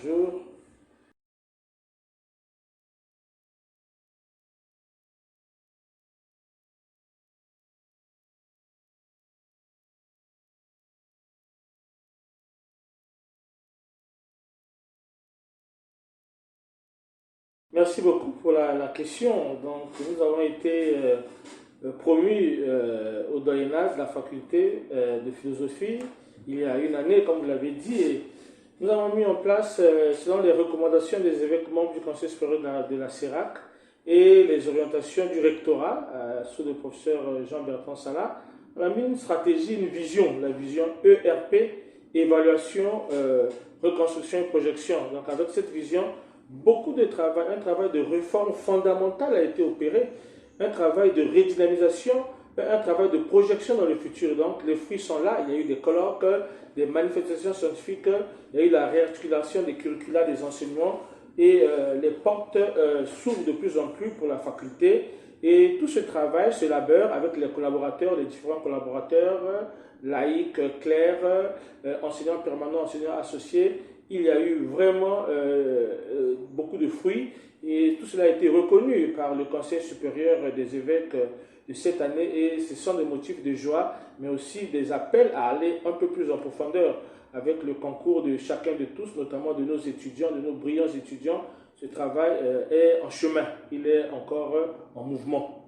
Bonjour. Merci beaucoup pour la question. Donc, nous avons été promus au Moyen Âge, la faculté de philosophie, il y a une année, comme vous l'avez dit. Et nous avons mis en place, selon les recommandations des évêques membres du Conseil supérieur de la CERAC et les orientations du rectorat, sous le professeur Jean-Bertrand Salah, on a mis une stratégie, une vision, la vision ERP, évaluation, reconstruction et projection. Donc, avec cette vision, beaucoup de travail, un travail de réforme fondamentale a été opéré, un travail de redynamisation, un travail de projection dans le futur. Donc les fruits sont là, il y a eu des colloques, des manifestations scientifiques, il y a eu la réarticulation des curricula des enseignements et les portes s'ouvrent de plus en plus pour la faculté. Et tout ce travail, ce labeur avec les collaborateurs, les différents collaborateurs, laïcs, clercs, enseignants permanents, enseignants associés, il y a eu vraiment beaucoup de fruits et tout cela a été reconnu par le Conseil supérieur des évêques de cette année et ce sont des motifs de joie mais aussi des appels à aller un peu plus en profondeur avec le concours de chacun de tous, notamment de nos étudiants, de nos brillants étudiants. Ce travail est en chemin, il est encore en mouvement.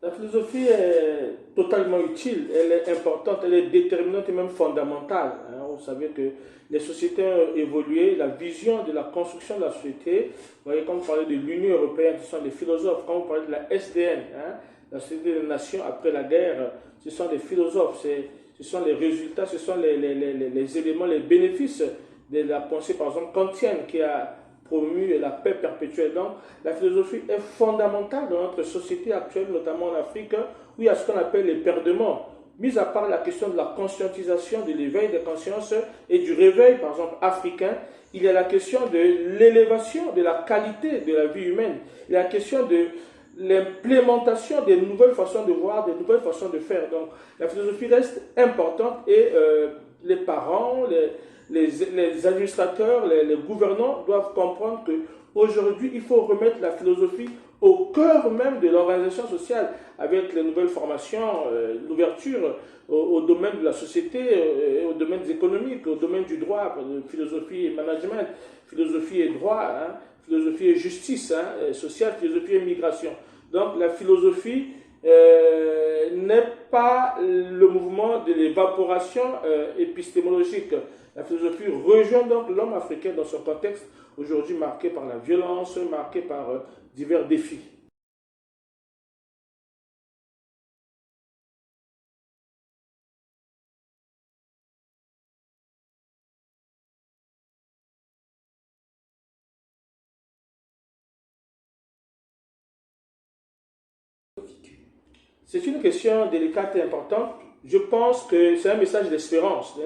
La philosophie est totalement utile, elle est importante, elle est déterminante et même fondamentale. Vous savez que les sociétés ont évolué, la vision de la construction de la société, vous voyez, quand vous parlez de l'Union européenne, ce sont des philosophes, quand vous parlez de la SDN, la Société des Nations après la guerre, ce sont des philosophes, ce sont les résultats, ce sont les éléments, les bénéfices de la pensée, par exemple, kantienne, qui a promu la paix perpétuelle. Donc, la philosophie est fondamentale dans notre société actuelle, notamment en Afrique, où il y a ce qu'on appelle les perdements. Mis à part la question de la conscientisation, de l'éveil des consciences et du réveil, par exemple, africain, il y a la question de l'élévation de la qualité de la vie humaine. Il y a la question de l'implémentation des nouvelles façons de voir, des nouvelles façons de faire. Donc, la philosophie reste importante et les parents, les administrateurs, les gouvernants doivent comprendre qu'aujourd'hui, il faut remettre la philosophie au cœur même de l'organisation sociale avec les nouvelles formations, l'ouverture au domaine de la société, aux domaines économiques, au domaine du droit, philosophie et management, philosophie et droit, philosophie et justice sociale, philosophie et migration. Donc la philosophie n'est pas le mouvement de l'évaporation épistémologique. La philosophie rejoint donc l'homme africain dans son contexte aujourd'hui marqué par la violence, marqué par divers défis. C'est une question délicate et importante. Je pense que c'est un message d'espérance,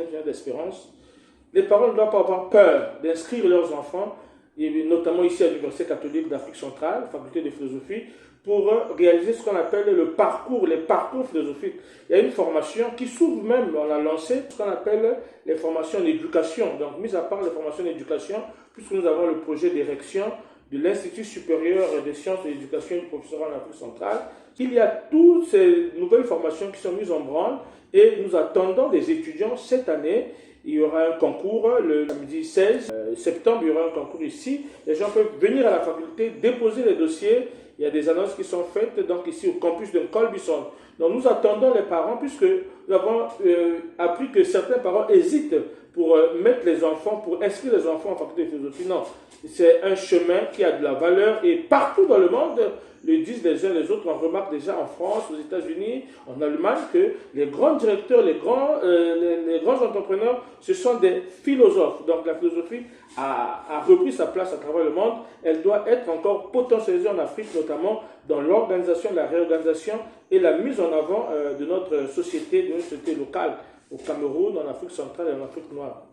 Les parents ne doivent pas avoir peur d'inscrire leurs enfants, et notamment ici à l'Université catholique d'Afrique centrale, faculté de philosophie, pour réaliser ce qu'on appelle le parcours, les parcours philosophiques. Il y a une formation qui s'ouvre même, on l'a lancé, ce qu'on appelle les formations en éducation. Donc, mis à part les formations en éducation, puisque nous avons le projet d'érection de l'Institut supérieur des sciences de l'éducation et du professorat en Afrique centrale, il y a toutes ces nouvelles formations qui sont mises en branle et nous attendons des étudiants cette année. Il y aura un concours le samedi 16 septembre, il y aura un concours ici. Les gens peuvent venir à la faculté, déposer les dossiers. Il y a des annonces qui sont faites donc ici au campus de Colbison. Donc nous attendons les parents puisque nous avons appris que certains parents hésitent pour mettre les enfants, pour inscrire les enfants en faculté de philosophie. Non, c'est un chemin qui a de la valeur et partout dans le monde, le disent les uns les autres. On remarque déjà en France, aux États-Unis, en Allemagne que les grands directeurs, les grands entrepreneurs, ce sont des philosophes. Donc la philosophie a repris sa place à travers le monde. Elle doit être encore potentialisée en Afrique, notamment dans l'organisation, la réorganisation et la mise en avant de notre société locale au Cameroun, en Afrique centrale et en Afrique noire.